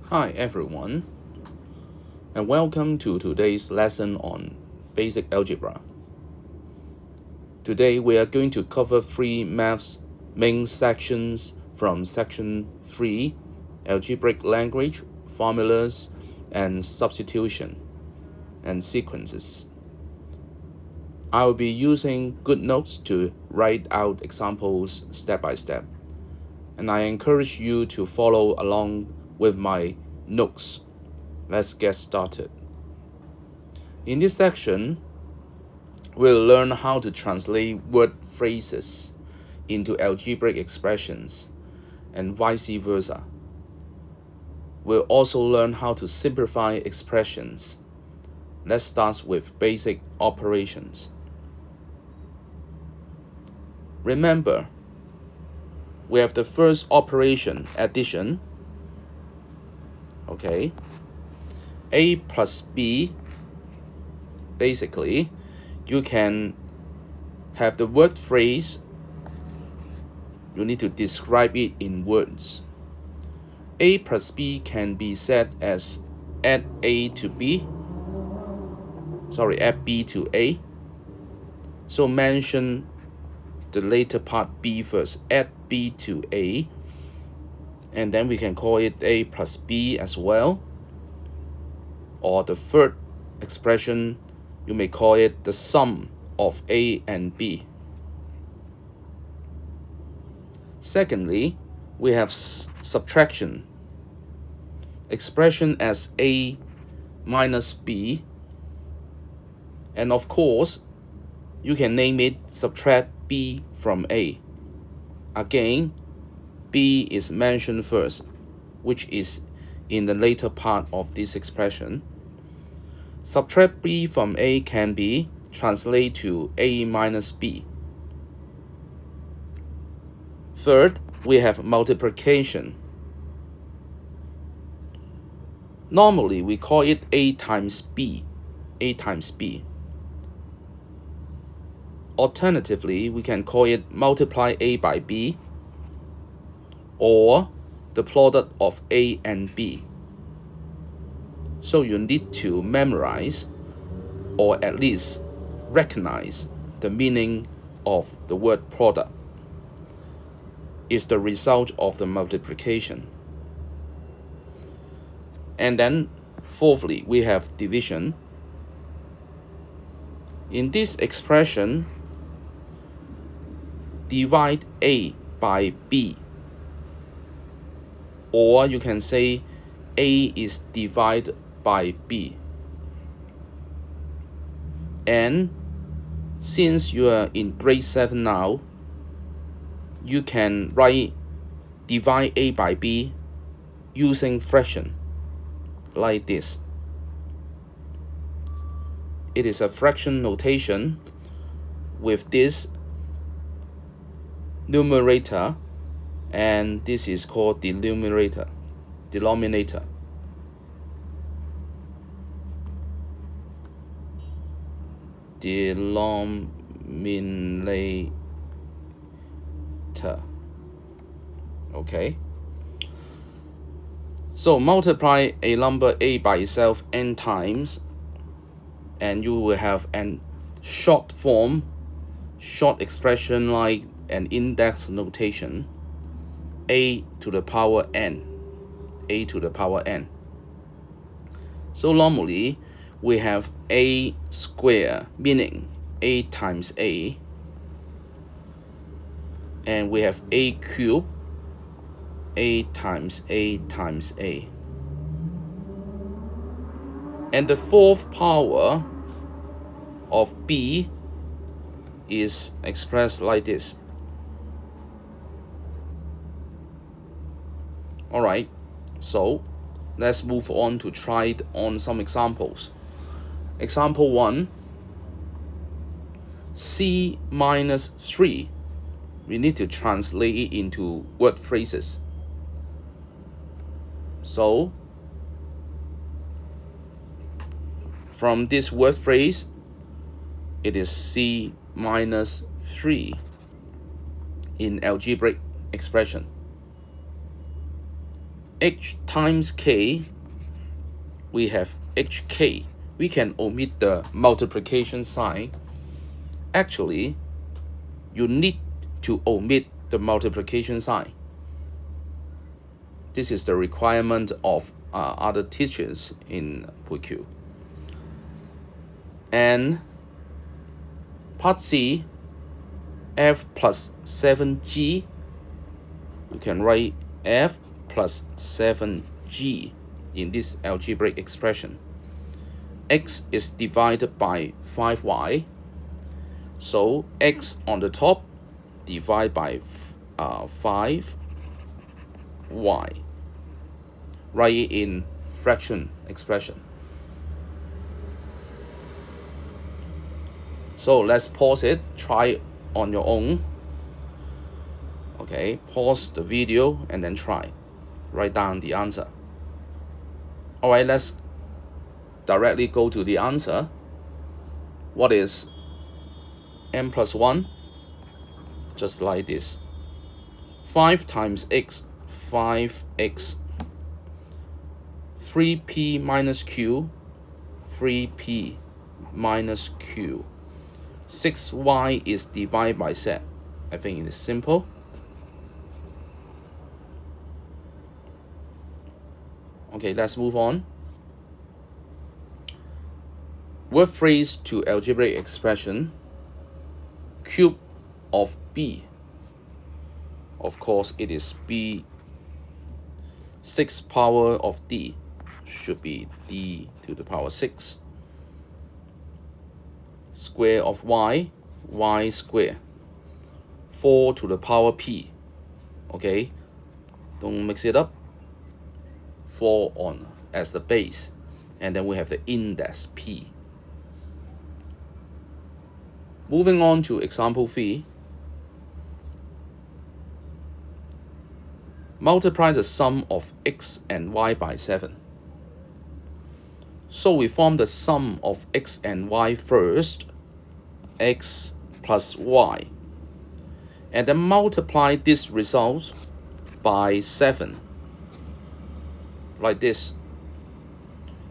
Hi everyone, and welcome to today's lesson on basic algebra. Today we are going to cover three maths main sections from section 3, algebraic language, formulas, and substitution and sequences. I will be using GoodNotes to write out examples step by step, and I encourage you to follow along with my notes. Let's get started. In this section, we'll learn how to translate word phrases into algebraic expressions and vice versa. We'll also learn how to simplify expressions. Let's start with basic operations. Remember, we have the first operation, addition. Okay, A plus B, basically, you can have the word phrase, you need to describe it in words. A plus B can be said as add B to A. So mention the later part B first, add B to A, and then we can call it A plus B as well. Or the third expression, you may call it the sum of A and B. Secondly, we have subtraction. Expression as A minus B, and of course, you can name it subtract B from A. Again, B is mentioned first, which is in the later part of this expression. Subtract B from A can be translated to A minus B. Third, we have multiplication. Normally, we call it A times B. Alternatively, we can call it multiply A by B, or the product of A and B. So you need to memorize, or at least recognize, the meaning of the word product is the result of the multiplication. And then fourthly, we have division. In this expression, divide A by B, or you can say A is divided by B. And since you are in grade 7 now, you can write divide A by B using fraction like this. It is a fraction notation with this numerator, and this is called denominator. Denominator. Okay. So multiply a number A by itself n times, and you will have a short expression like an index notation, A to the power n. So normally, we have A square, meaning A times A, and we have A cube, A times A times A. And the fourth power of B is expressed like this. Alright, so let's move on to try it on some examples. Example 1, C minus 3. We need to translate it into word phrases. So, from this word phrase, it is C minus 3 in algebraic expression. h times k, we have hk. We can omit the multiplication sign. Actually, you need to omit the multiplication sign. This is the requirement of other teachers in PUQ. And part C, f plus 7g, you can write f plus 7g in this algebraic expression. X is divided by 5y, so x on the top divide by 5y. Write it in fraction expression. So let's pause it, try it on your own. Okay, pause the video and then try. Write down the answer. Alright, let's directly go to the answer. What is n plus 1? Just like this. 5 times x, 5x. 3p minus q, 3p minus q. 6y is divided by z. I think it is simple. Okay, let's move on. Word phrase to algebraic expression. Cube of b. Of course, it is b. 6 power of d should be d to the power 6. Square of y, y square. 4 to the power p. Okay, don't mix it up. 4 on as the base, and then we have the index p. Moving on to example 3. Multiply the sum of x and y by 7. So we form the sum of x and y first, x plus y, and then multiply this result by 7, like this.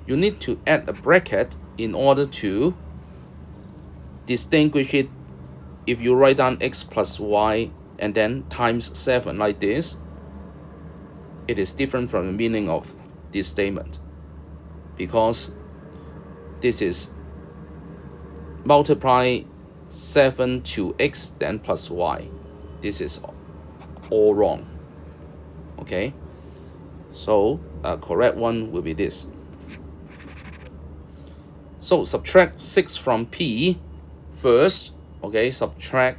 You need to add a bracket in order to distinguish it. If you write down x plus y and then times 7 like this, it is different from the meaning of this statement, because this is multiply 7 to x then plus y. This is all wrong. Okay, so a correct one will be this. So subtract 6 from p first. Okay, subtract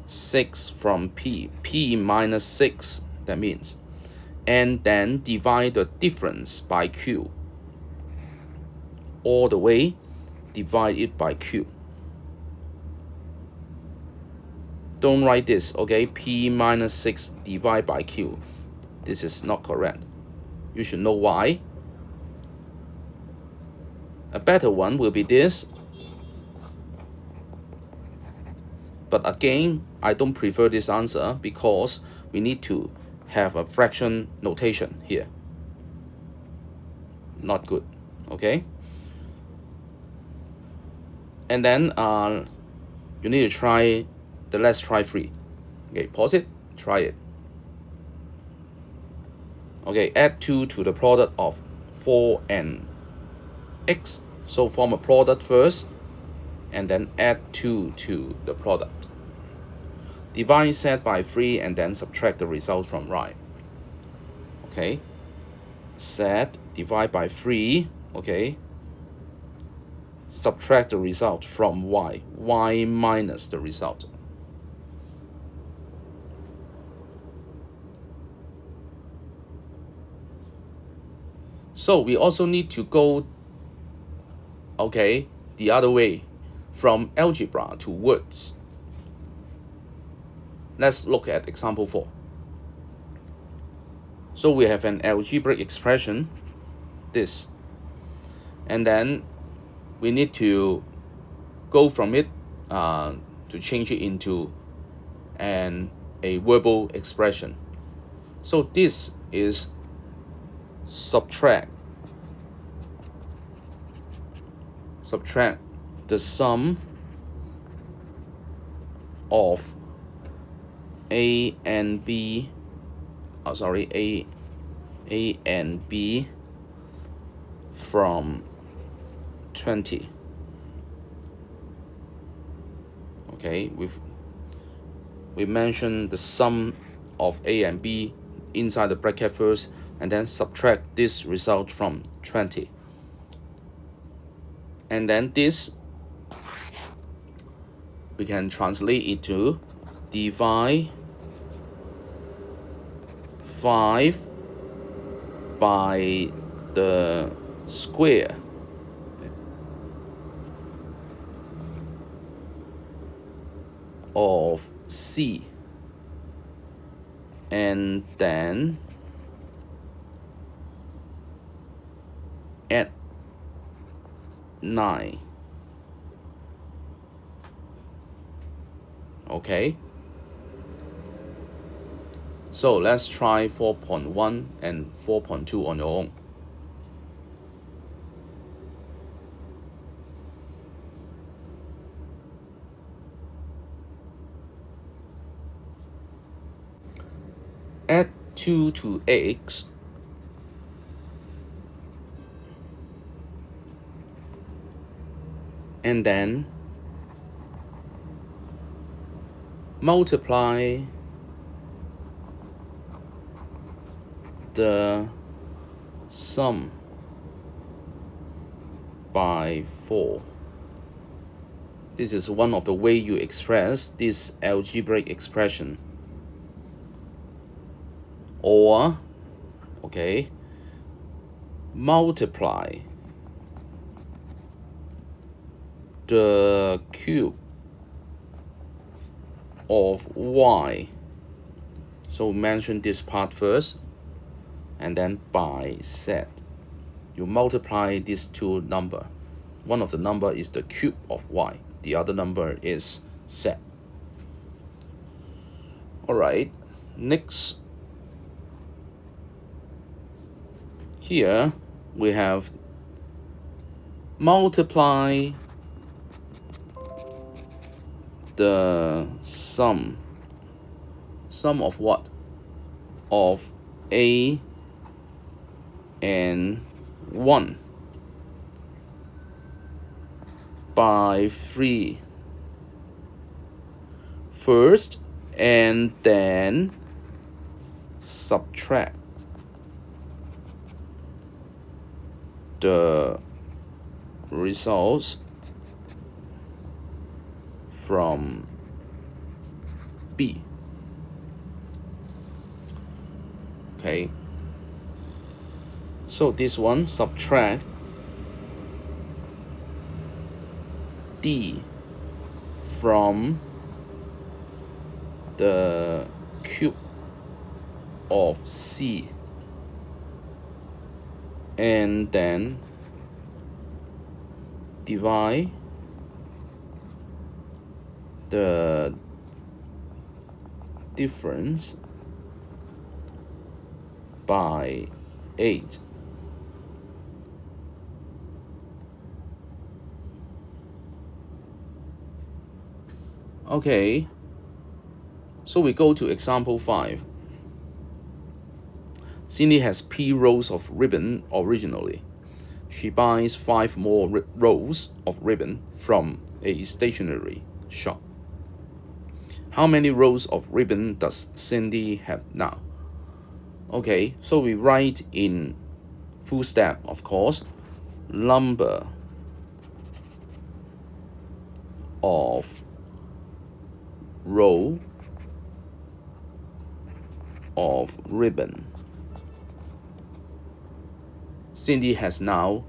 6 from p, p minus 6, that means, and then divide the difference by q. All the way, divide it by q. Don't write this, okay? P minus 6 divided by q. This is not correct. You should know why. A better one will be this. But again, I don't prefer this answer because we need to have a fraction notation here. Not good, okay? And then you need to try the let's try 3. Okay, pause it, try it. Okay, add 2 to the product of 4 and x. So form a product first, and then add 2 to the product. Divide z by 3 and then subtract the result from right. Okay, z divide by 3, okay, subtract the result from y, y minus the result. So we also need to go, okay, the other way, from algebra to words. Let's look at example 4. So we have an algebraic expression, this, and then we need to go from it to change it into a verbal expression. So this is subtract the sum of A and B, A and B from 20. Okay, we mentioned the sum of A and B inside the bracket first, and then subtract this result from 20. And then this, we can translate it to divide 5 by the square of C, and then add 9. Okay, so let's try 4.1 and 4.2 on your own. Add 2 to x and then multiply the sum by 4. This is one of the way you express this algebraic expression. Or, okay, multiply the cube of y. So mention this part first, and then by z. You multiply these two numbers. One of the number is the cube of y. The other number is z. Alright, next. Here we have multiply the sum of what? Of A and 1 by 3 first, and then subtract the results from B. Okay, so this one, subtract D from the cube of C, and then divide the difference by 8. Okay, so we go to example 5. Cindy has P rolls of ribbon originally. She buys 5 more rolls of ribbon from a stationery shop. How many rolls of ribbon does Cindy have now? Okay, so we write in full step, of course, number of roll of ribbon Cindy has now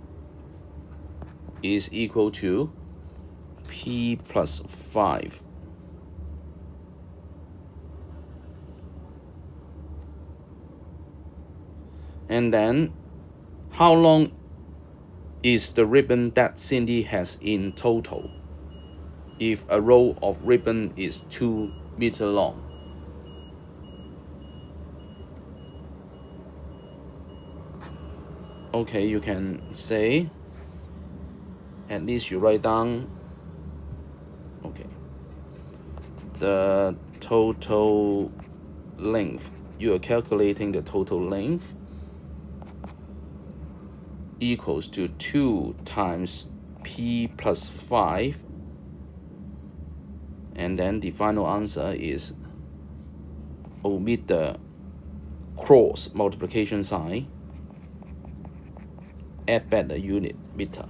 is equal to P plus 5. And then, how long is the ribbon that Cindy has in total? If a roll of ribbon is 2 meters long. Okay, you can say, at least you write down, okay, the total length. You are calculating the total length equals to 2 times p plus 5, and then the final answer is omit the cross multiplication sign, add back the unit meter.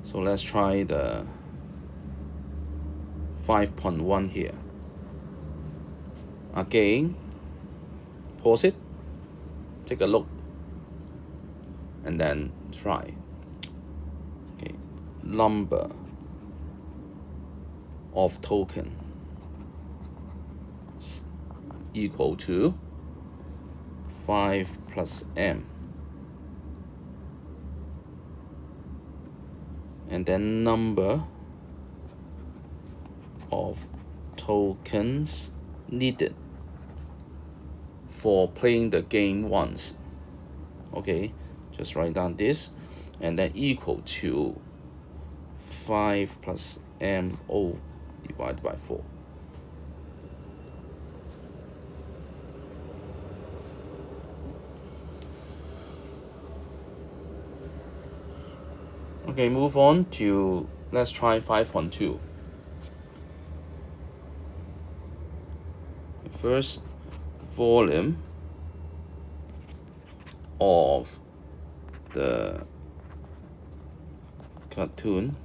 So let's try the 5.1 here. Again, pause it, take a look, and then try. Okay, number of token equal to 5 plus m, and then number of tokens needed for playing the game once. Okay, just write down this, and then equal to 5 plus mo divided by 4. Okay, move on to, let's try 5.2. First, volume of the cartoon,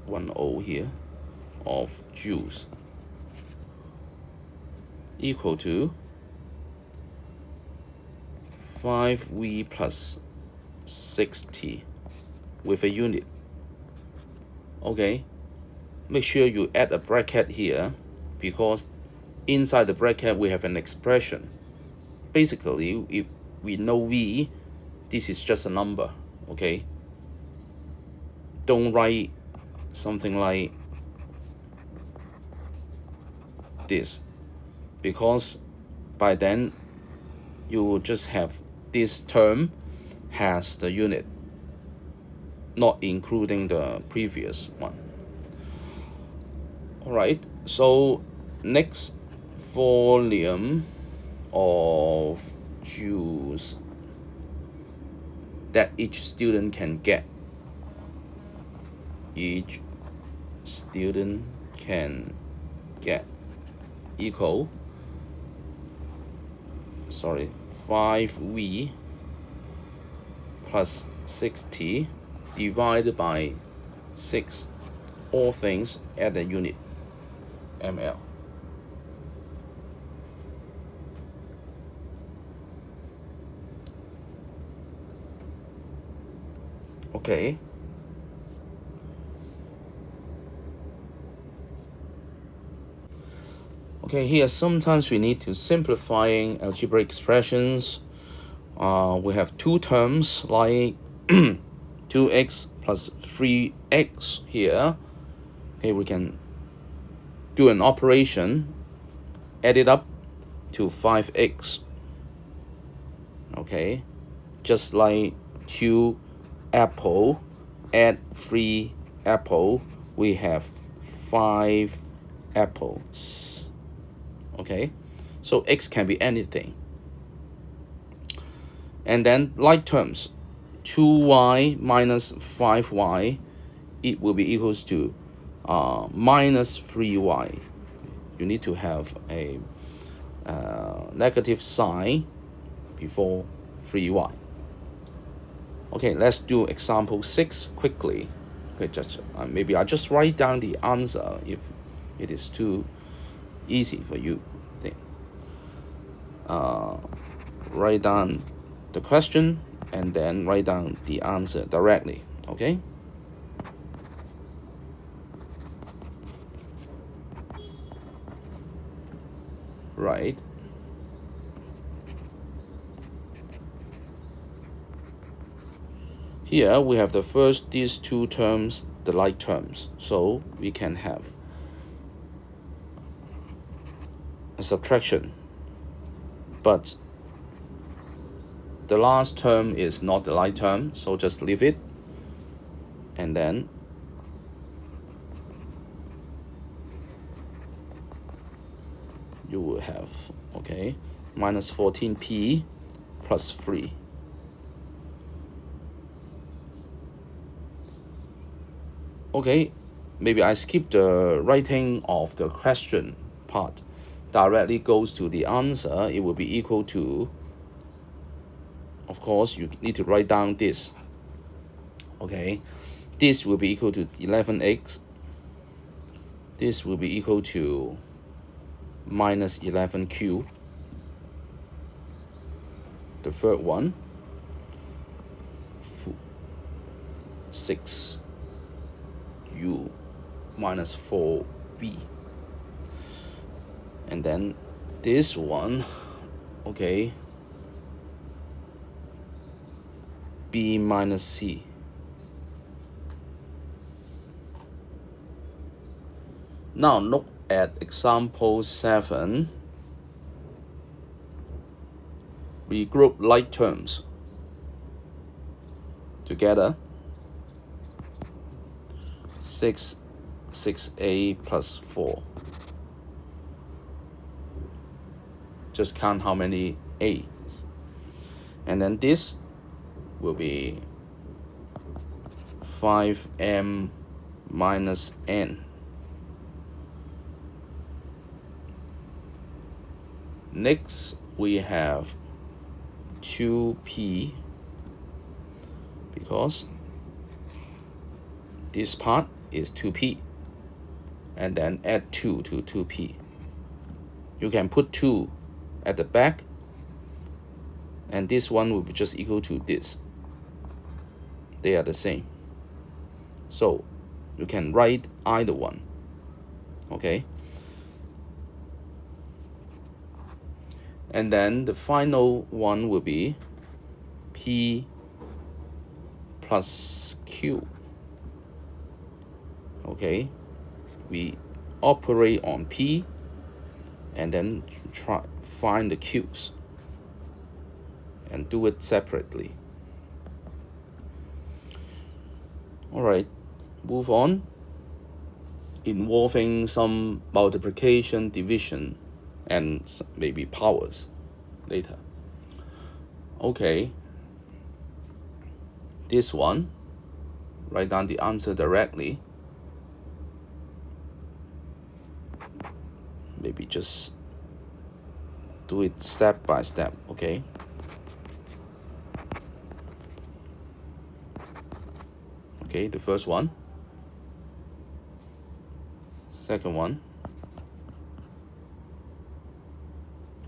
10 here, of juice equal to 5V plus 60 with a unit. Okay, make sure you add a bracket here, because inside the bracket we have an expression. Basically, if we know V, this is just a number. Okay, don't write something like this, because by then you will just have this term has the unit, not including the previous one. Alright, so next, volume of juice that each student can get. Each student can get equal, 5V plus 60 divided by 6, all things at the unit ml. Okay, here sometimes we need to simplifying algebraic expressions. We have two terms like 2x plus 3x here. Okay, we can do an operation, add it up to 5x. Okay, just like 2 apple add 3 apple, we have 5 apples. Okay, so x can be anything. And then like terms, 2y minus 5y, it will be equals to minus 3y. You need to have a negative sign before 3y. Okay, let's do example 6 quickly. Okay, just maybe I just write down the answer if it is too easy for you. I think. Write down the question and then write down the answer directly. Okay. Right. Here we have the first, these two terms, the like terms. So we can have a subtraction, but the last term is not the like term, so just leave it. And then you will have, okay, minus 14p plus 3. Okay, maybe I skip the writing of the question part. Directly goes to the answer. It will be equal to, of course, you need to write down this. Okay, this will be equal to 11x. This will be equal to minus 11q. The third one, 6u minus 4b. And then this one, okay, b minus c. Now look at example 7. Regroup like terms together. 6a plus 4. Just count how many a's. And then this will be 5m minus n. Next, we have 2p, because this part is 2p, and then add 2 to 2p. You can put 2 at the back, and this one will be just equal to this. They are the same. So you can write either one. Okay? And then the final one will be p plus q. Okay? We operate on p and then try find the q's and do it separately. Alright, move on. Involving some multiplication, division, and maybe powers later. Okay, this one, write down the answer directly. Maybe just do it step by step, okay? Okay, the first one. Second one.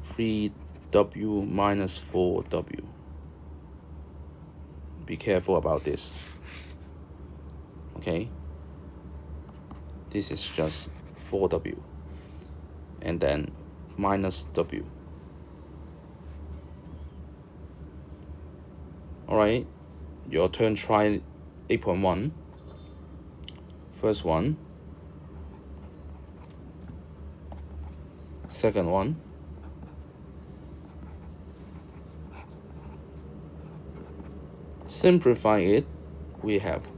3w minus 4w. Be careful about this. Okay? This is just 4w. And then minus w. Alright, your turn, try 8.1. First one. Second one. Simplify it, we have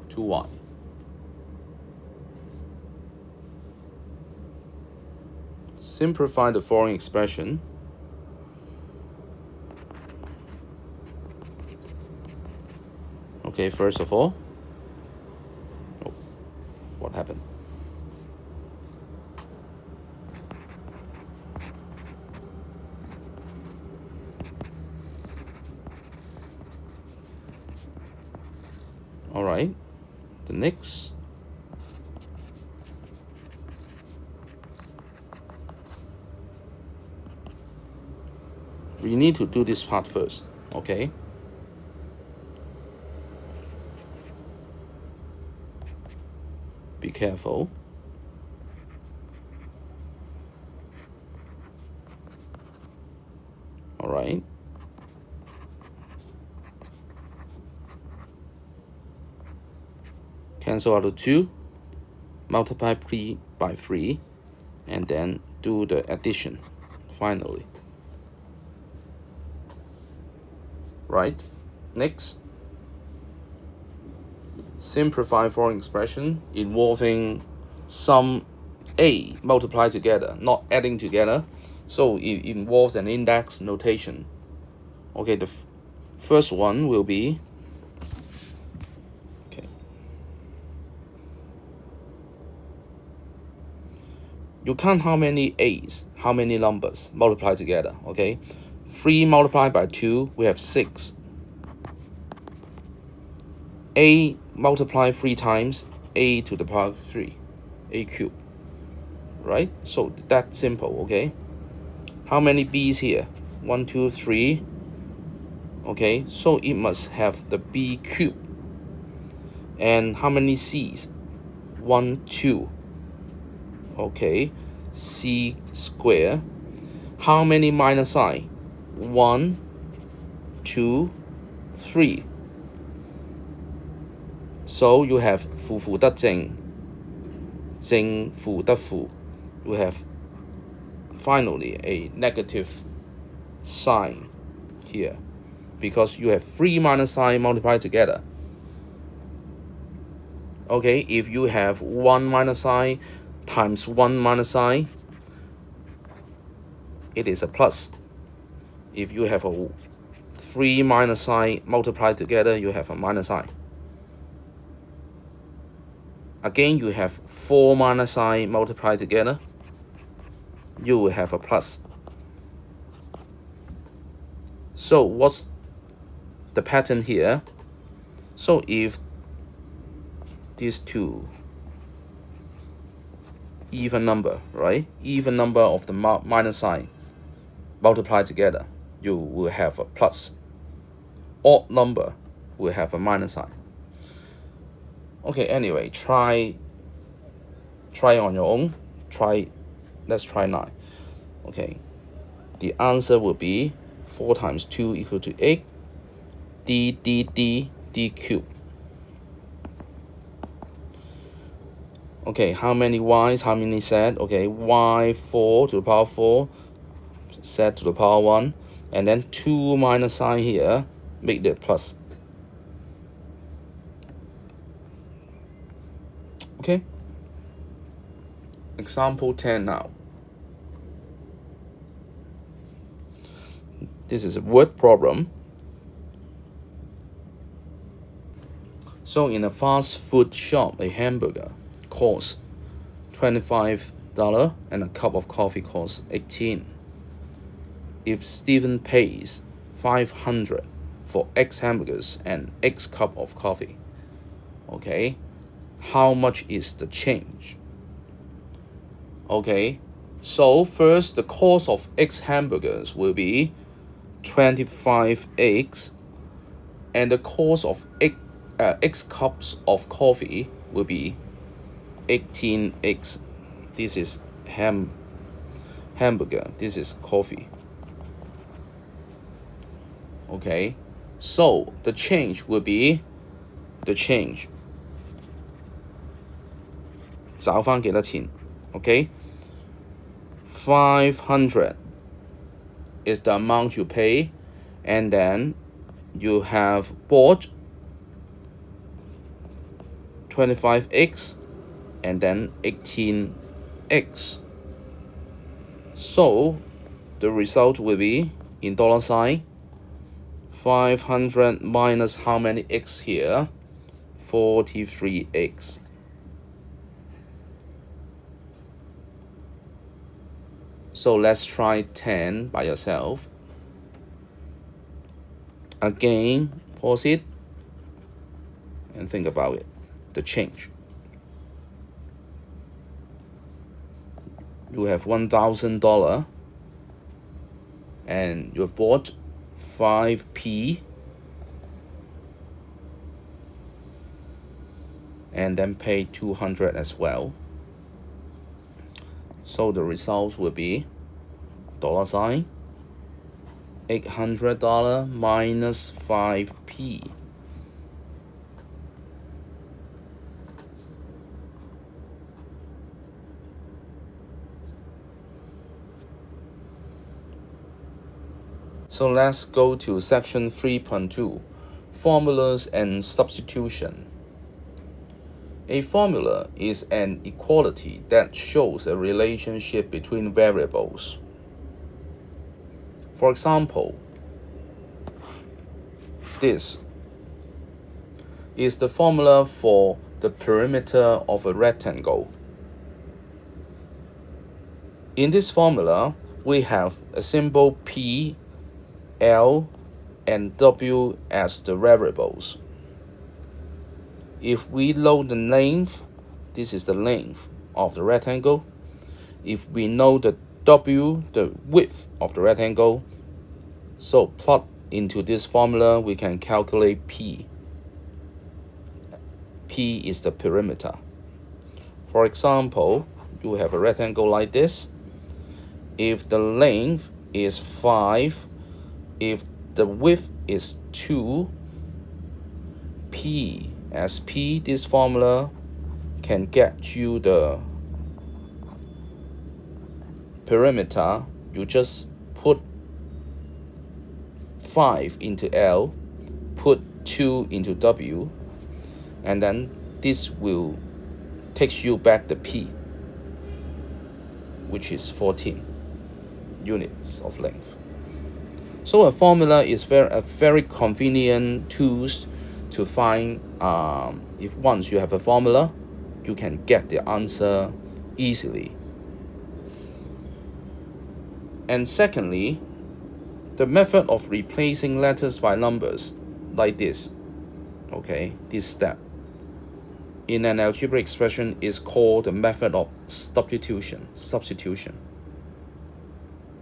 2y. Simplify the following expression. Okay, first of all, oh, what happened? All right, the next. We need to do this part first, okay? Be careful. All right. Cancel out the 2, multiply p by 3, and then do the addition finally. Right? Next, simplify foreign expression involving sum A multiplied together, not adding together. So it involves an index notation. Okay, the first one will be, okay, you count how many A's, how many numbers multiplied together. Okay, 3 multiplied by 2, we have 6. A multiplied 3 times, A to the power 3, A cubed. Right? So that's simple. Okay, how many B's here? 1, 2, 3. Okay, so it must have the B cubed. And how many C's? 1, 2. Okay, C square. How many minus sign? 1, 2, 3. So you have 負負得正，正負得負. You have finally a negative sign here because you have 3 minus sign multiplied together. Okay, if you have 1 minus sign times 1 minus sign, it is a plus. If you have a 3 minus sign multiplied together, you have a minus sign. Again, you have 4 minus sign multiplied together, you will have a plus. So what's the pattern here? So if these two even number, right? Even number of the minus sign multiplied together, you will have a plus. Odd number will have a minus sign. Okay, anyway, try on your own. Let's try 9. Okay, the answer will be 4 times 2 equal to 8. D cubed. Okay, how many y's, how many z? Okay, y 4 to the power 4, z to the power 1, and then 2 minus sign here, make that plus. Okay, example 10 now. This is a word problem. So in a fast food shop, a hamburger costs $25 and a cup of coffee costs $18. If Stephen pays $500 for X hamburgers and X cup of coffee, okay, how much is the change? Okay, so first the cost of X hamburgers will be 25X, and the cost of X cups of coffee will be 18X. This is hamburger, this is coffee. Okay, so the change will be the change. 找返幾多錢? Okay, 500 is the amount you pay, and then you have bought 25X and then 18X. So the result will be in dollar sign 500 minus how many X here? 43X. So let's try 10 by yourself. Again, pause it and think about it. The change. You have $1,000 and you have bought 5P and then pay 200 as well. So the result will be dollar sign $800 minus 5P. So let's go to section 3.2, formulas and substitution. A formula is an equality that shows a relationship between variables. For example, this is the formula for the perimeter of a rectangle. In this formula, we have a symbol P, L, and W as the variables. If we know the length, this is the length of the rectangle. If we know the W, the width of the rectangle, so plug into this formula, we can calculate P. P is the perimeter. For example, you have a rectangle like this. If the length is 5, if the width is 2, P, as P, this formula can get you the perimeter. You just put 5 into L, put 2 into W, and then this will take you back the P, which is 14 units of length. So a formula is a very convenient tool to find. If once you have a formula, you can get the answer easily. And secondly, the method of replacing letters by numbers, like this, okay, this step in an algebraic expression is called the method of substitution.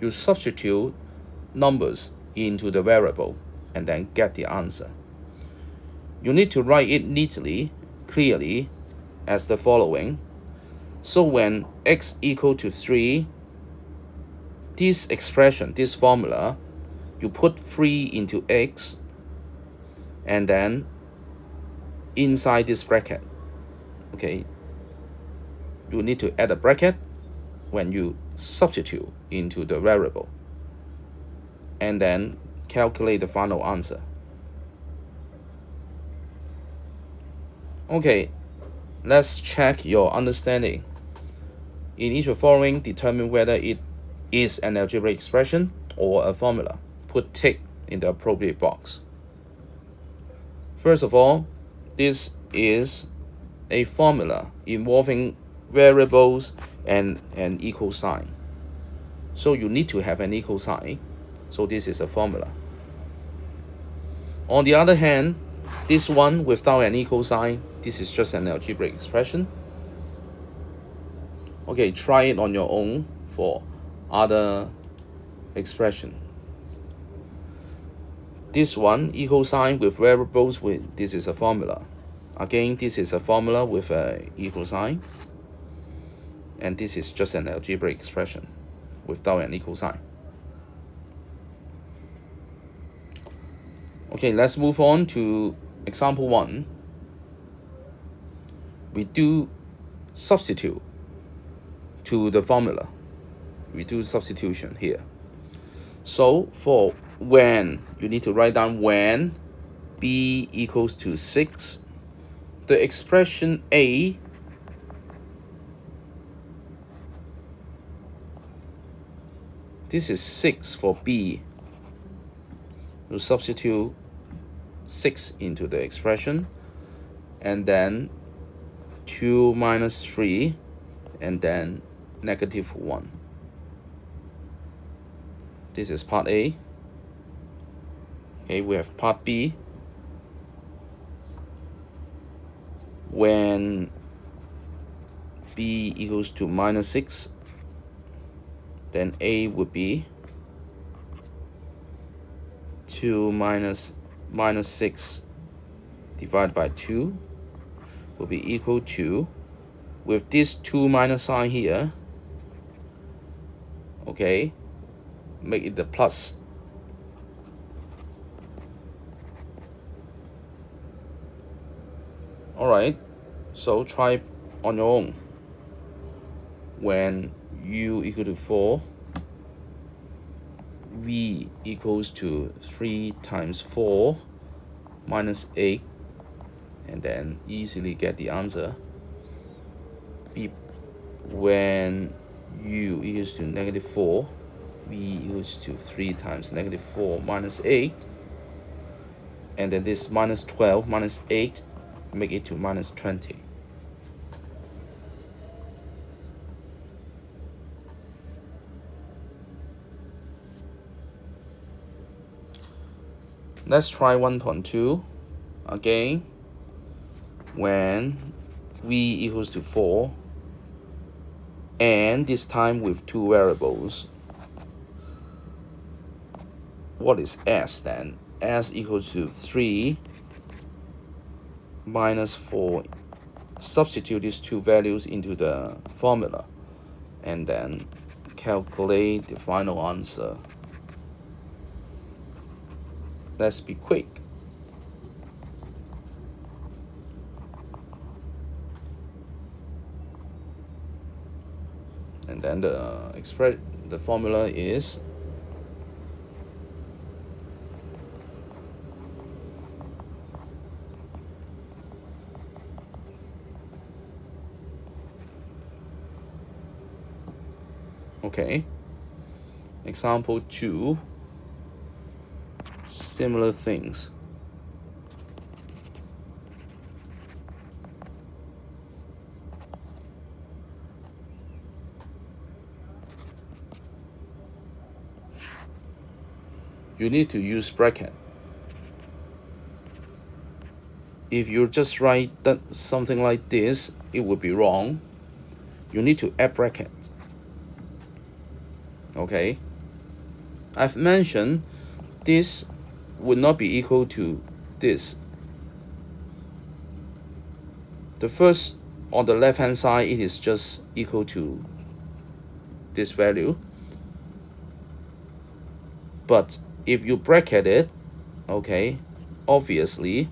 You substitute numbers into the variable and then get the answer. You need to write it neatly, clearly, as the following. So when x equal to 3, this expression, this formula, you put 3 into x, and then inside this bracket, okay, you need to add a bracket when you substitute into the variable, and then calculate the final answer. Okay, let's check your understanding. In each of the following, determine whether it is an algebraic expression or a formula. Put tick in the appropriate box. First of all, this is a formula involving variables and an equal sign. So you need to have an equal sign. So this is a formula. On the other hand, this one without an equal sign, this is just an algebraic expression. Okay, try it on your own for other expression. This one, equal sign with variables, this is a formula. Again, this is a formula with an equal sign. And this is just an algebraic expression without an equal sign. Okay, let's move on to example 1. We do substitute to the formula. We do substitution here. So for when, you need to write down when b equals to 6, the expression a this is 6 for b. You substitute 6 into the expression, and then 2 minus 3, and then negative 1. This is part A. Okay, we have part B. When b equals to minus 6, then a would be 2 minus 6 divided by 2 will be equal to, with this 2 minus sign here, okay, make it the plus. Alright, so try on your own. When u equal to 4, v equals to 3 times 4 minus 8, and then easily get the answer. B, when u equals to negative 4, v equals to 3 times negative 4 minus 8, and then this minus 12 minus 8 make it to minus 20. Let's try 1.2 again. When v equals to 4, and this time with two variables. What is s then? S equals to 3 minus 4. Substitute these two values into the formula and then calculate the final answer. Let's be quick. And then the formula is okay. Example 2, similar things. You need to use bracket. If you just write that something like this, it would be wrong. You need to add bracket. Okay, I've mentioned this would not be equal to this. The first, on the left hand side, it is just equal to this value. But if you bracket it, okay, obviously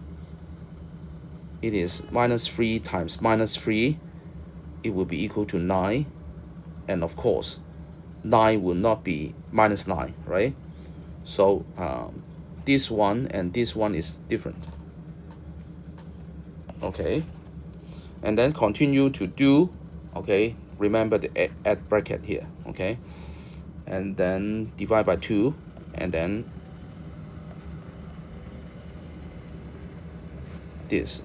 it is minus 3 times minus 3. It will be equal to 9. And of course, 9 will not be minus 9, right? So this one and this one is different. Okay, and then continue to do. Okay, remember the add bracket here. Okay, and then divide by 2, and then this.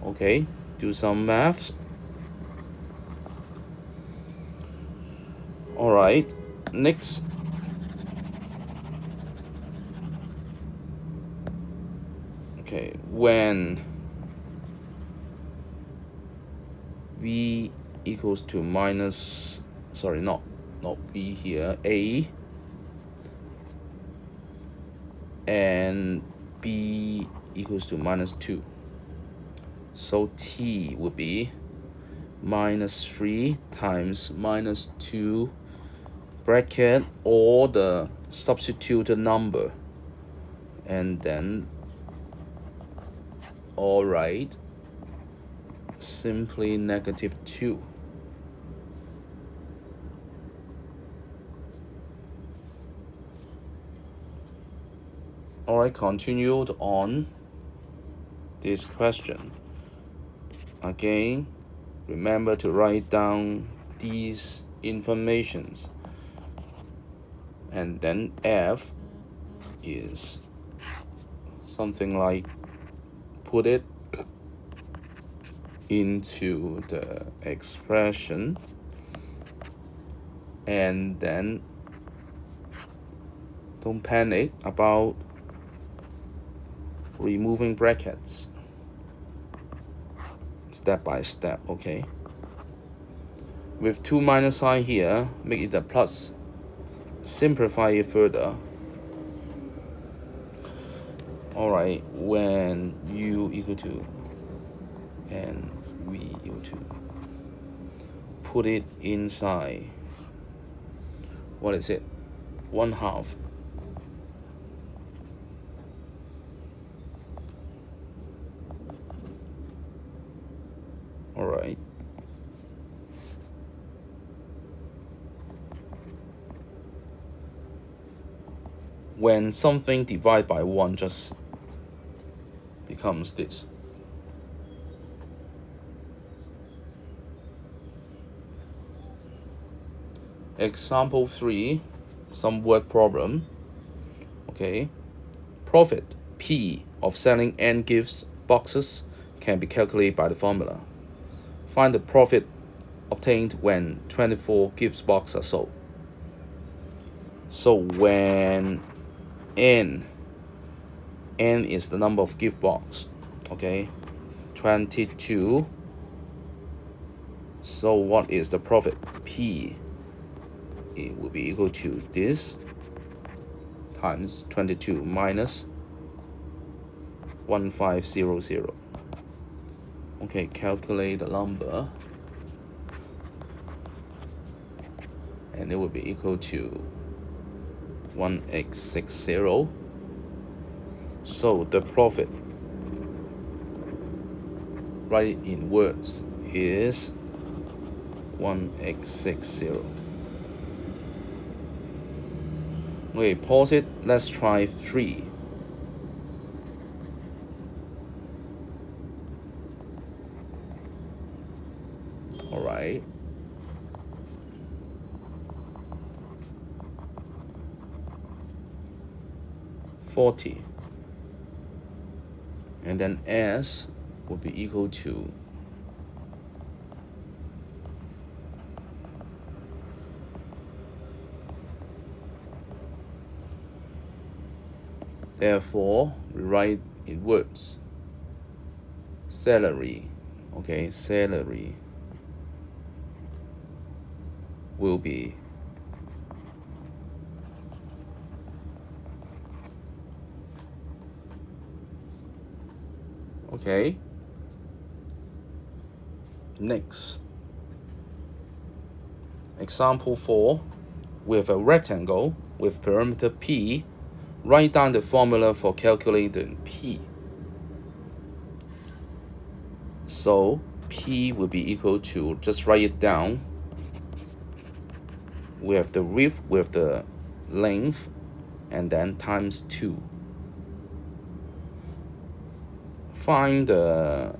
Okay, do some maths. All right, next. Okay, when v equals to minus, sorry, not b here, a, and b equals to minus 2. So t would be minus 3 times minus 2 bracket or the substituted number, and then all right, simply negative 2. All right, continued on this question. Again, remember to write down these informations, and then f is something like put it into the expression, and then don't panic about removing brackets, step by step. Okay, with 2 minus sign here, make it a plus. Simplify it further. All right, when u equal to and v equal to, put it inside, what is it, 1/2. All right, when something divided by 1 just becomes this. Example 3, some word problem. Okay, profit P of selling n gift boxes can be calculated by the formula. Find the profit obtained when 24 gift boxes are sold. So when n is the number of gift box, okay, 22. So what is the profit? P, it will be equal to this times 22 minus 1500. Okay, calculate the number, and it will be equal to 1860. So the profit, write in words, is 1860. Okay, pause it. Let's try 3. Alright. 40. And then S will be equal to therefore we write in words. Salary, okay, salary will be okay. Next, example 4, with a rectangle with perimeter P, write down the formula for calculating P. So P will be equal to, just write it down, we have the width with the length, and then times 2. Find the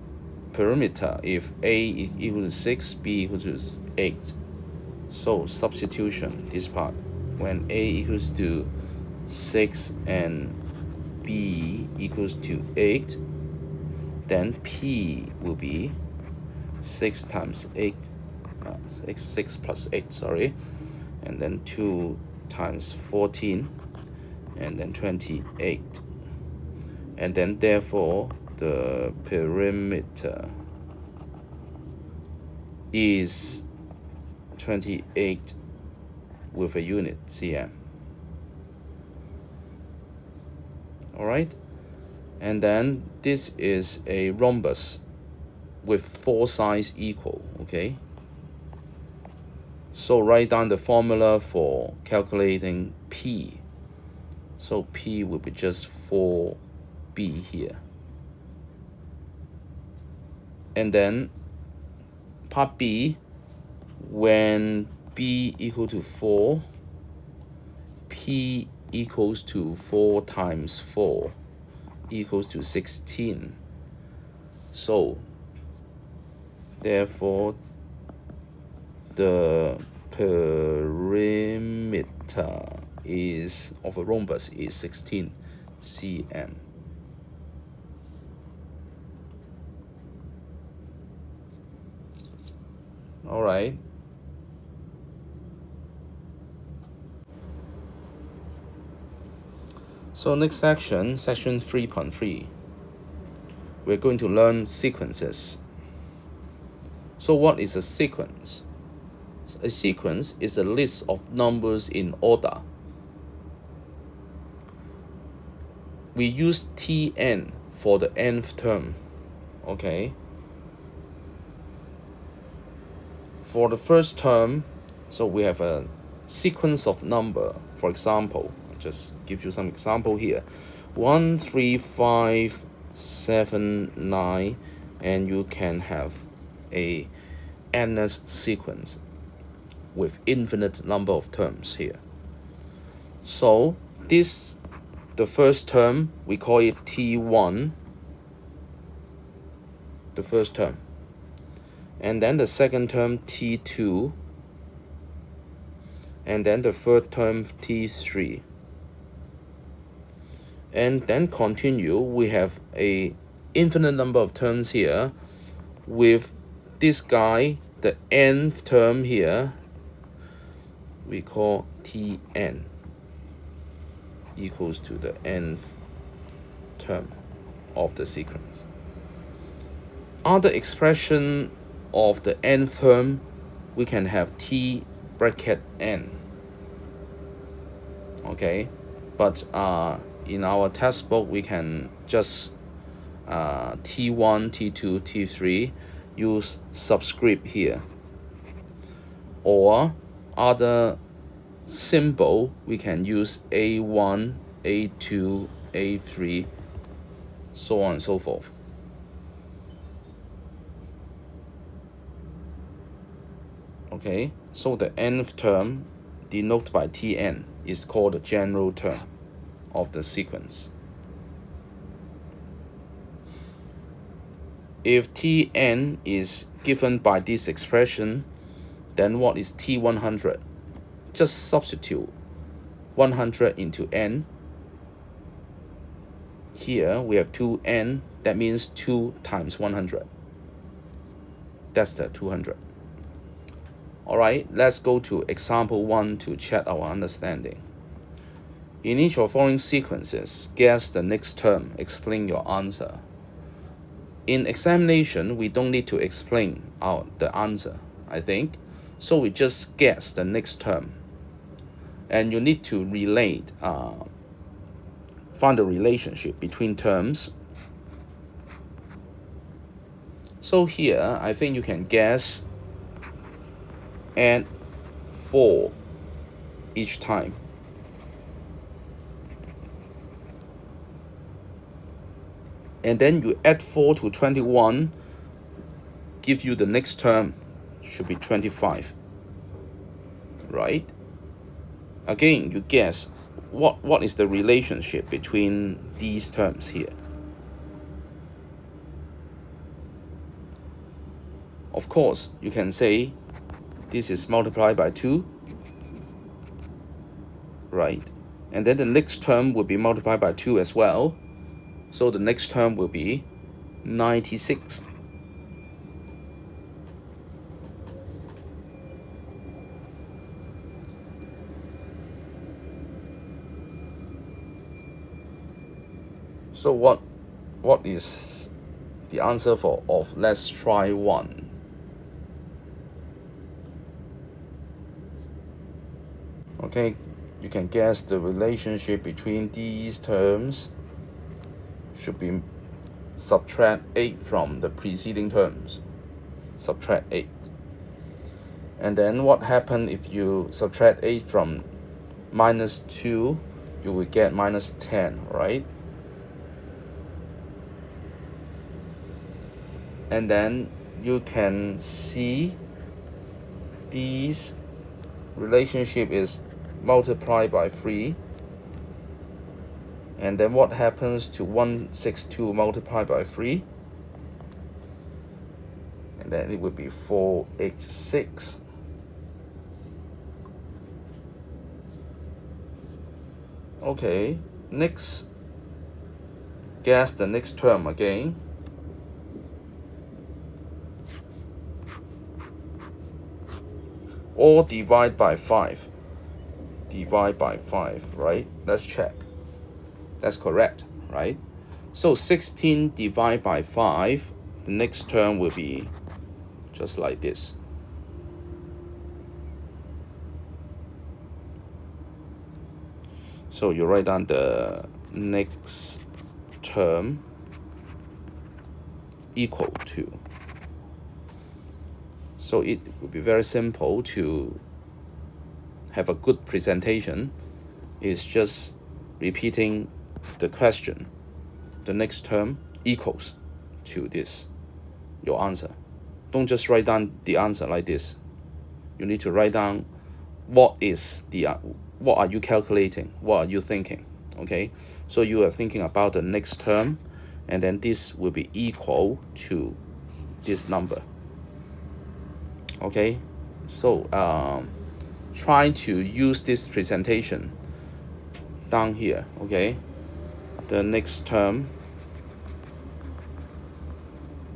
perimeter if A is equal to 6, B equal to 8. So substitution, this part, when A equals to 6 and B equals to 8, then P will be 6 times 8, 6 plus 8, sorry, and then 2 times 14, and then 28. And then therefore the perimeter is 28 with a unit cm. Alright, and then this is a rhombus with 4 sides equal, okay? So write down the formula for calculating P. So P will be just 4B here. And then part B, when B equal to 4, P equals to 4 times 4 equals to 16. So therefore the perimeter is of a rhombus is 16 cm. All right. So next section, section 3.3, we're going to learn sequences. So what is a sequence? A sequence is a list of numbers in order. We use Tn for the nth term, okay? For the first term, so we have a sequence of number. For example, I'll just give you some example here. 1, 3, 5, 7, 9, and you can have a endless sequence with infinite number of terms here. So this the first term, we call it T1, the first term. And then the second term, T2. And then the third term, T3. And then continue, we have a infinite number of terms here with this guy, the nth term here, we call Tn, equals to the nth term of the sequence. Other expression of the nth term, we can have T bracket n. Okay, but in our textbook we can just T1, T2, T3 use subscript here, or other symbol we can use A1, A2, A3, so on and so forth. Okay, so the nth term denoted by Tn is called the general term of the sequence. If Tn is given by this expression, then what is T100? Just substitute 100 into n. Here we have 2n, that means 2 times 100. That's the 200. Alright, let's go to example 1 to check our understanding. In each of following sequences, guess the next term, explain your answer. In examination, we don't need to explain the answer, I think. So we just guess the next term. And you need to relate, find the relationship between terms. So here, I think you can guess add 4 each time. And then you add 4 to 21, give you the next term, should be 25. Right? Again, you guess what is the relationship between these terms here. Of course, you can say this is multiplied by 2, right? And then the next term will be multiplied by 2 as well. So the next term will be 96. So what is the answer of let's try 1? Okay, you can guess the relationship between these terms should be subtract 8 from the preceding terms. Subtract 8. And then what happens if you subtract 8 from minus 2? You will get minus 10, right? And then you can see these relationship is multiplied by 3. And then what happens to 162 multiplied by 3? And then it would be 486. Okay, next, guess the next term again. Or divide by 5. Divide by 5, right? Let's check. That's correct, right? So 16 divided by 5, the next term will be just like this. So you write down the next term equal to. So it would be very simple to have a good presentation. It's just repeating the question. The next term equals to this, your answer. Don't just write down the answer like this. You need to write down what are you calculating? What are you thinking? Okay, so you are thinking about the next term, and then this will be equal to this number. Okay, so try to use this presentation down here. Okay, the next term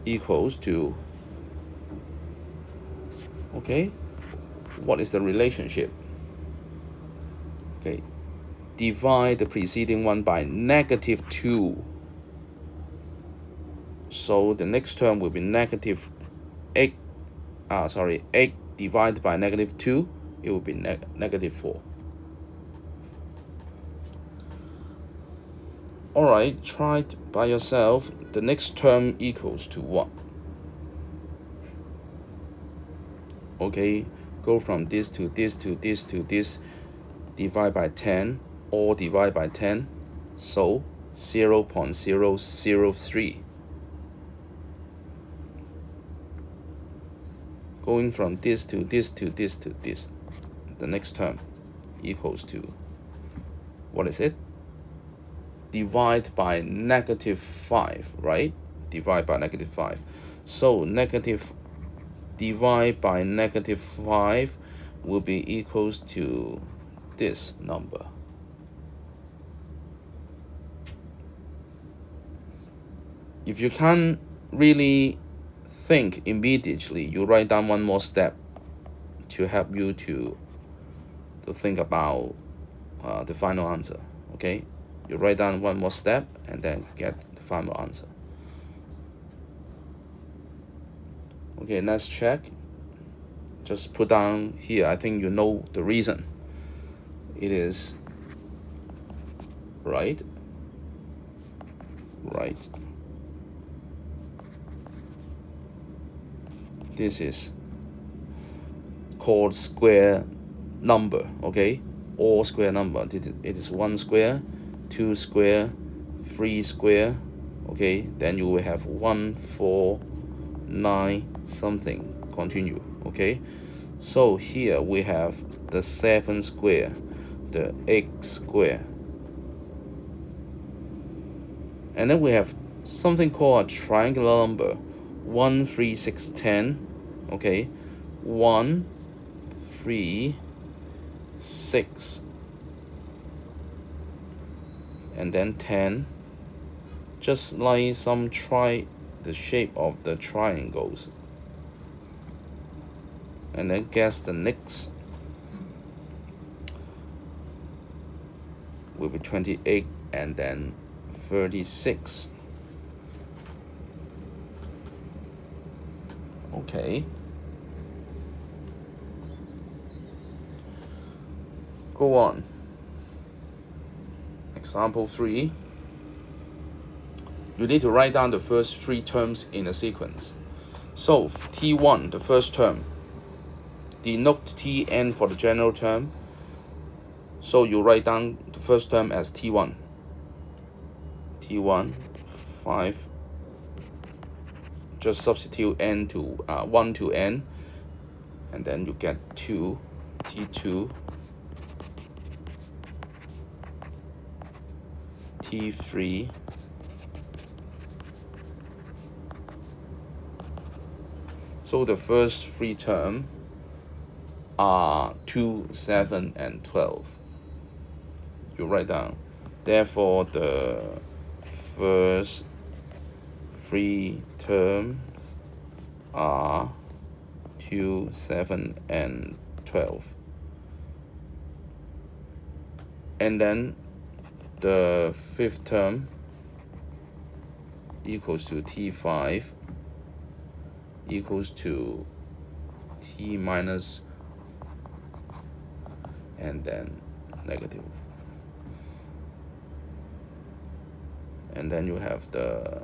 equals to, okay, what is the relationship? Okay, divide the preceding one by -2. So the next term will be negative 8, 8 divided by -2, it will be -4. Alright, try it by yourself. The next term equals to what? Okay, go from this to this to this to this, divide by 10, or divide by 10, so 0.003. Going from this to this to this to this, the next term equals to, what is it? Divide by -5, right? Divide by -5. So negative divide by -5 will be equals to this number. If you can't really think immediately, you write down one more step to help you to think about the final answer. Okay, you write down one more step and then get the final answer. Okay, let's check. Just put down here, I think you know the reason. It is right. This is called square number, okay? All square number. It is 1 square, 2 square, 3 square, okay? Then you will have 1, 4, 9, something, continue, okay? So here we have the 7 square, the 8 square. And then we have something called a triangular number, 1, 3, 6, 10, okay? 1, 3, 6, and then 10, just like some the shape of the triangles. And then guess the next will be 28 and then 36. Okay. Go on. Example 3. You need to write down the first 3 terms in a sequence. So T1, the first term, denote Tn for the general term. So you write down the first term as T1. T1, 5. Just substitute n to 1 to n, and then you get 2, T2, T3, so the first 3 terms are 2, 7, and 12. You write down. Therefore, the first 3 terms are 2, 7, and 12. And then the 5th term equals to T5 equals to T minus and then negative. And then you have the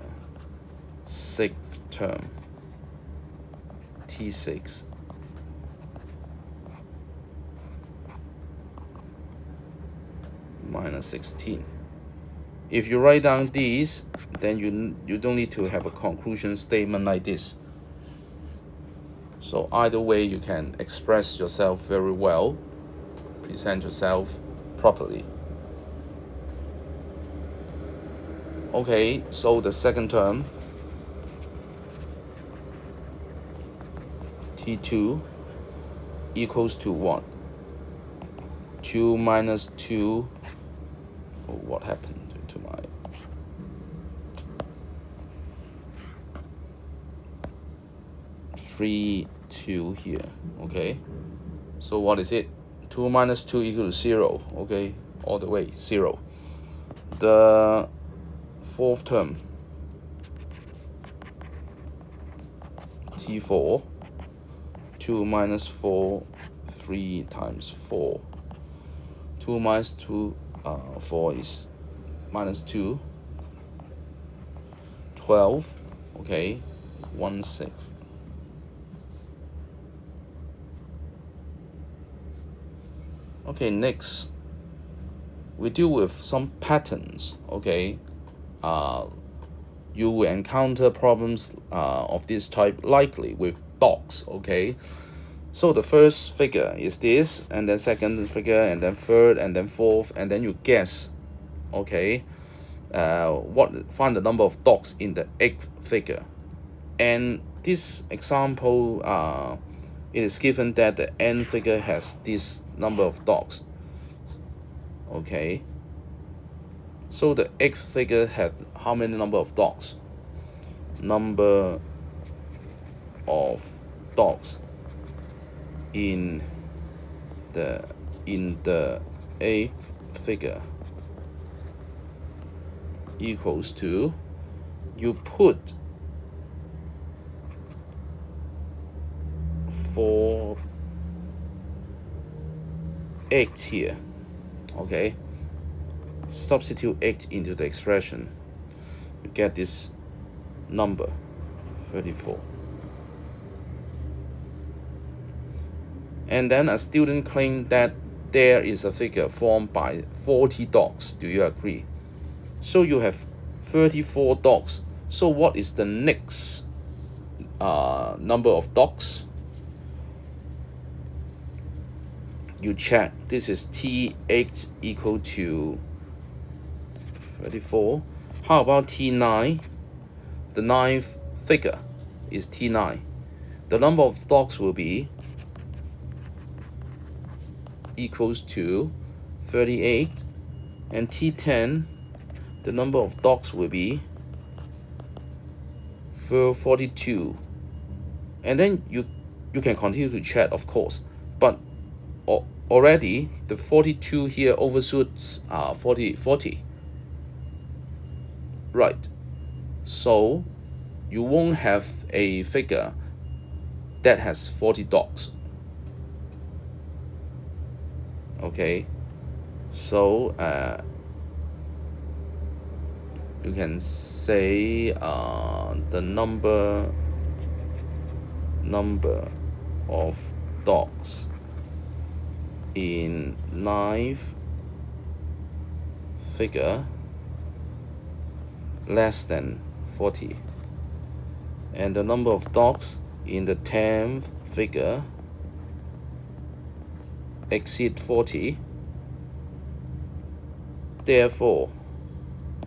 6th term, T6 minus 16. If you write down these, then you don't need to have a conclusion statement like this. So either way, you can express yourself very well, present yourself properly. Okay, so the second term, T2 equals to what? 2 minus 2. Oh, what happened to my... Three, 2 here. Okay, so what is it? 2 minus 2 equals 0. Okay, all the way 0. The fourth term, T4, 2 minus 4, 3 times 4. 2 minus 2, 4 is minus 2. 12, okay, 1/6. Okay, next, we deal with some patterns, okay? You will encounter problems of this type likely with dogs, okay? So the first figure is this, and then second figure, and then third, and then fourth, and then you guess, okay? Find the number of dogs in the eighth figure. And this example, it is given that the n figure has this number of dogs. Okay. So the eighth figure has how many number of dogs? Number of dogs in the eighth figure equals to, you put 4, 8 here, okay? Substitute 8 into the expression, you get this number 34. And then a student claimed that there is a figure formed by 40 dogs. Do you agree? So you have 34 dogs. So what is the next number of dogs? You check. This is T8 equal to 34. How about T9? The ninth figure is T9. The number of dogs will be equals to 38. And T10, the number of dogs will be 42. And then you can continue to check, of course, but already the 42 here overshoots 40. Right, so you won't have a figure that has 40 dogs. Okay, so you can say the number of dogs in ninth figure less than 40, and the number of dogs in the 10th figure exceed 40. Therefore,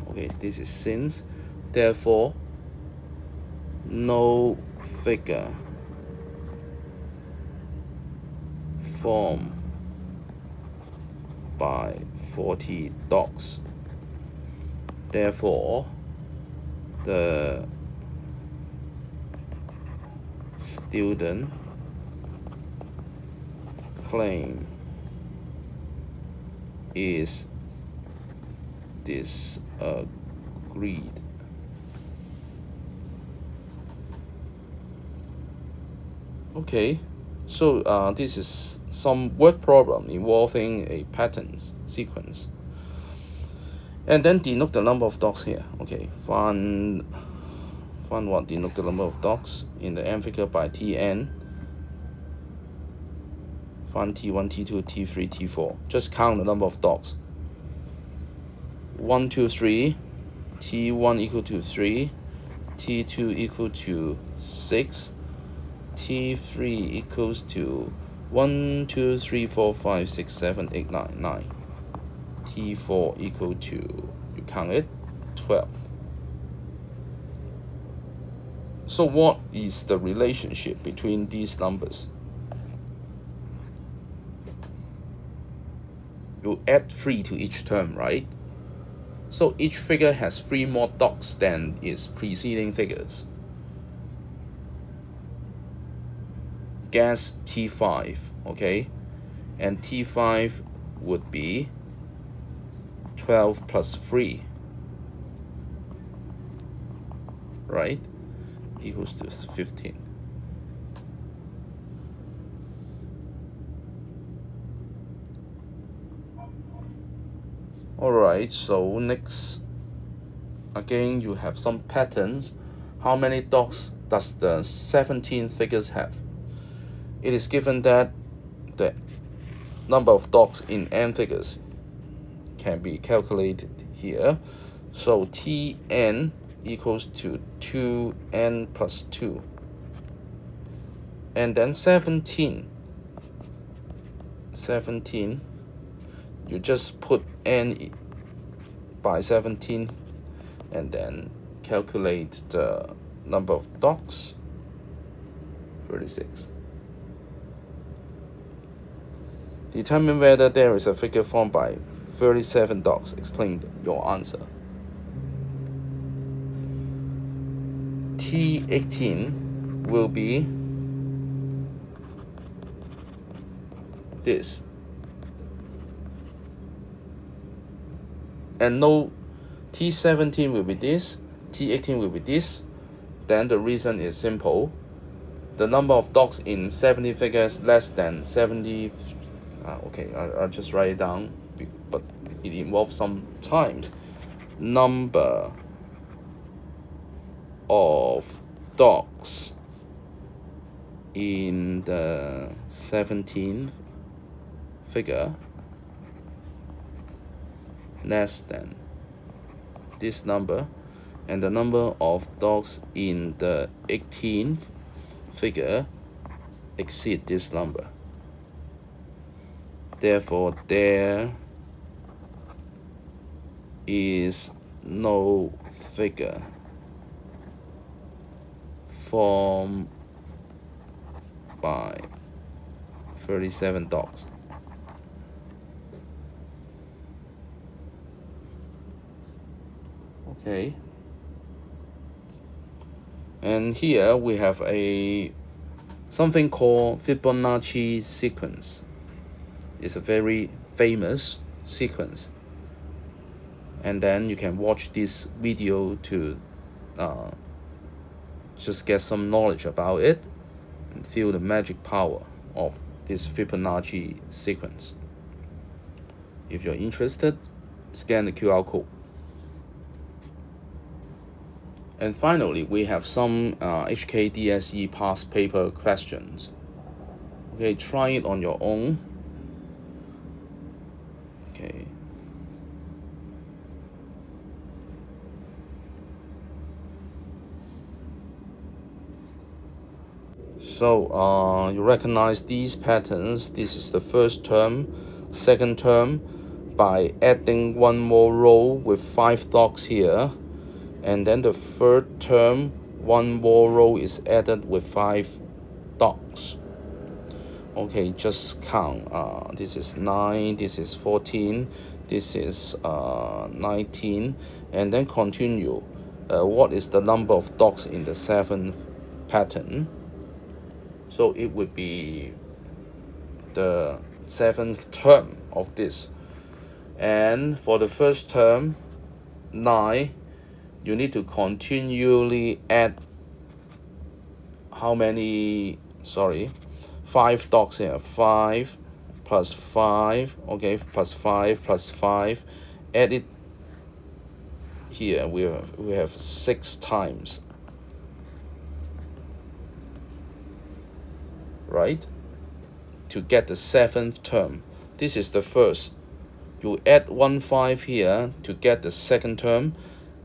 okay, this is since, therefore no figure formed by 40 dogs. Therefore, the student claim is disagreed. Okay, so this is some word problem involving a patterns sequence. And then denote the number of dogs here. Okay, find what? Denote the number of dogs in the n figure by Tn. Find T1, T2, T3, T4. Just count the number of dogs. 1, 2, 3. T1 equal to 3. T2 equal to 6. T3 equals to 1, 2, 3, 4, 5, 6, 7, 8, 9. T4 equal to, you count it, 12. So what is the relationship between these numbers? You add 3 to each term, right? So each figure has 3 more dots than its preceding figures. Guess T5, okay? And T5 would be 12 plus 3, right? Equals to 15. Alright, so next, again, you have some patterns. How many dots does the 17 figures have? It is given that the number of dots in n figures can be calculated here. So Tn equals to 2n plus 2. And then 17, you just put n by 17 and then calculate the number of dots, 36. Determine whether there is a figure formed by 37 dots. Explain your answer. T18 will be this. And no, T17 will be this, T18 will be this. Then the reason is simple. The number of dots in 70 figures less than 70. Okay, I'll just write it down, but it involves some times. Number of dots in the 17th figure less than this number, and the number of dots in the 18th figure exceed this number. Therefore, there is no figure formed by 37 dots. Okay. And here we have something called Fibonacci sequence. It's a very famous sequence. And then you can watch this video to just get some knowledge about it and feel the magic power of this Fibonacci sequence. If you're interested, scan the QR code. And finally, we have some HKDSE past paper questions. Okay, try it on your own. Okay. So you recognize these patterns. This is the first term, second term, by adding one more row with 5 dots here. And then the third term, one more row is added with 5 dots. Okay, just count. This is 9, this is 14, this is 19, and then continue. What is the number of dots in the 7th pattern? So it would be the 7th term of this. And for the first term, 9, you need to continually add how many, 5 dots here. 5 plus 5, okay, plus 5 plus 5. Add it here, we have 6 times. Right? To get the 7th term. This is the first. You add 1 5 here to get the second term.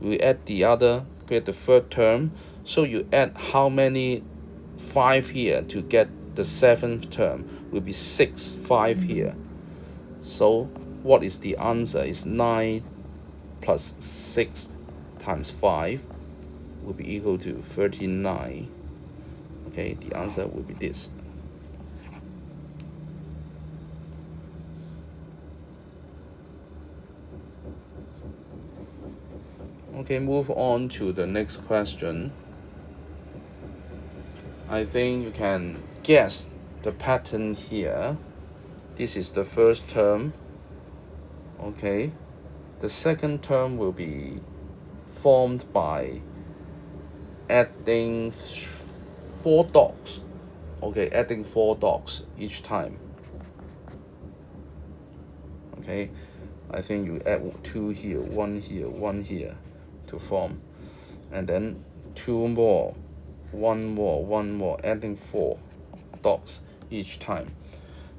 We add the other, get the third term. So you add how many 5 here to get the 7th term? Will be 6 5 here. So what is the answer? Is 9 plus 6 times 5. will be equal to 39. Okay, the answer will be this. Okay, move on to the next question. I think you can guess the pattern here. This is the first term. Okay, the second term will be formed by adding 4 dots. Okay, adding 4 dots each time. Okay, I think you add 2 here, 1 here, 1 here to form, and then 2 more, 1 more, 1 more, adding 4 dots each time.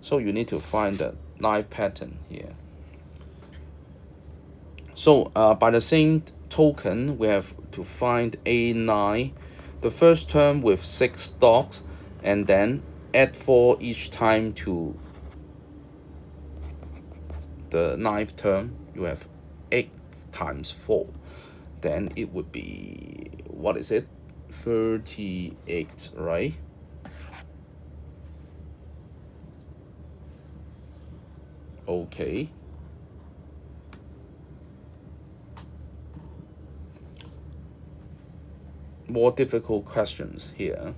So you need to find the knife pattern here. So by the same token, we have to find A9, the first term with 6 dots, and then add 4 each time to the ninth term. You have 8 times 4. Then it would be, what is it? 38, right? Okay. More difficult questions here.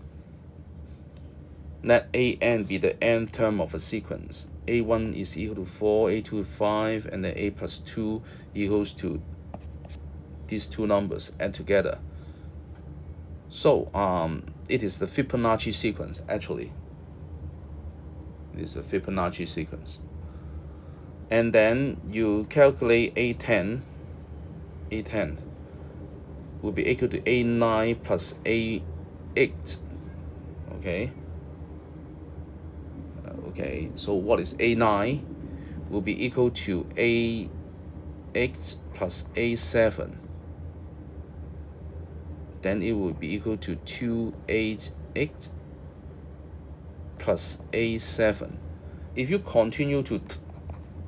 Let an be the nth term of a sequence. A1 is equal to 4, A2 5, and then A plus 2 equals to these two numbers add together. So it is the Fibonacci sequence, actually. It is a Fibonacci sequence. And then you calculate A10 will be equal to A9 plus A8. Okay. Okay, so what is A9? Will be equal to A8 plus A7. Then it will be equal to 288 plus A7. If you continue to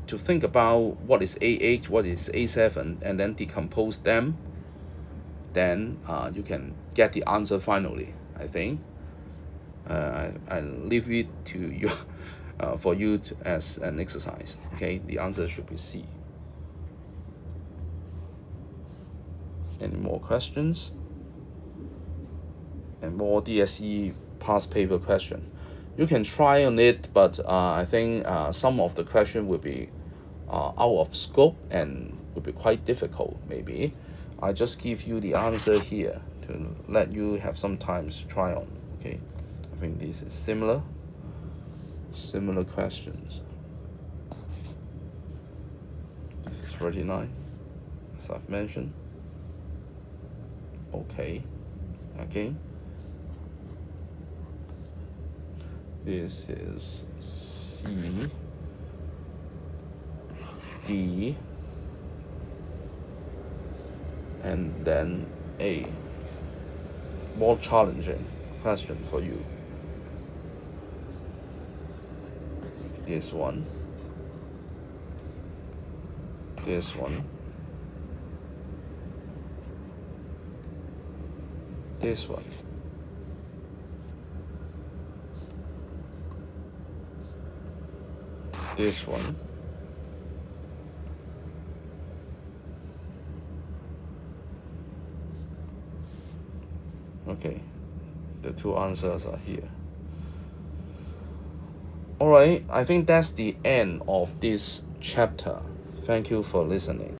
think about what is A8, what is A7, and then decompose them, then you can get the answer finally, I think. I'll leave it to you for you as an exercise. Okay, the answer should be C. Any more questions? And more DSE past paper question. You can try on it, but I think some of the question will be out of scope and will be quite difficult, maybe. I just give you the answer here to let you have some time to try on. Okay, I think this is similar questions. This is 39, as I've mentioned. Okay, again. This is C, D, and then A. More challenging question for you. This one, this one, this one. This one, okay, the two answers are here. Alright, I think that's the end of this chapter. Thank you for listening.